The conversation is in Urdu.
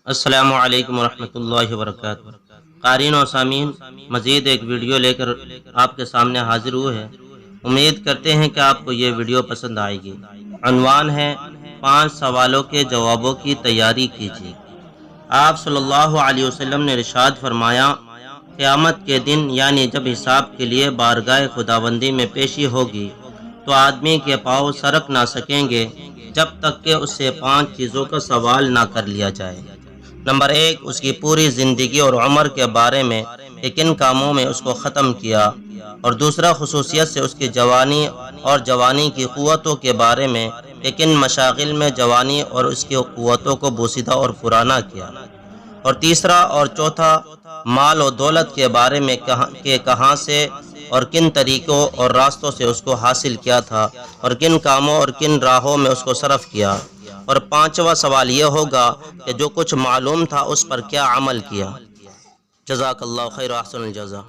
السلام علیکم ورحمۃ اللہ وبرکاتہ۔ قارئین و سامعین، مزید ایک ویڈیو لے کر آپ کے سامنے حاضر ہوئے ہیں۔ امید کرتے ہیں کہ آپ کو یہ ویڈیو پسند آئے گی۔ عنوان ہے 5 سوالوں کے جوابوں کی تیاری کیجیے۔ آپ صلی اللہ علیہ وسلم نے ارشاد فرمایا، قیامت کے دن یعنی جب حساب کے لیے بارگاہ خداوندی میں پیشی ہوگی تو آدمی کے پاؤں سرک نہ سکیں گے جب تک کہ اس سے 5 چیزوں کا سوال نہ کر لیا جائے۔ نمبر 1، اس کی پوری زندگی اور عمر کے بارے میں کہ کن کاموں میں اس کو ختم کیا، اور دوسرا، خصوصیت سے اس کی جوانی اور جوانی کی قوتوں کے بارے میں کہ کن مشاغل میں جوانی اور اس کی قوتوں کو بوسیدہ اور پرانا کیا، اور تیسرا اور چوتھا، مال و دولت کے بارے میں کہ کہاں سے اور کن طریقوں اور راستوں سے اس کو حاصل کیا تھا، اور کن کاموں اور کن راہوں میں اس کو صرف کیا، اور 5واں سوال یہ ہوگا کہ جو کچھ معلوم تھا اس پر کیا عمل کیا۔ جزاک اللہ خیر، احسن الجزا۔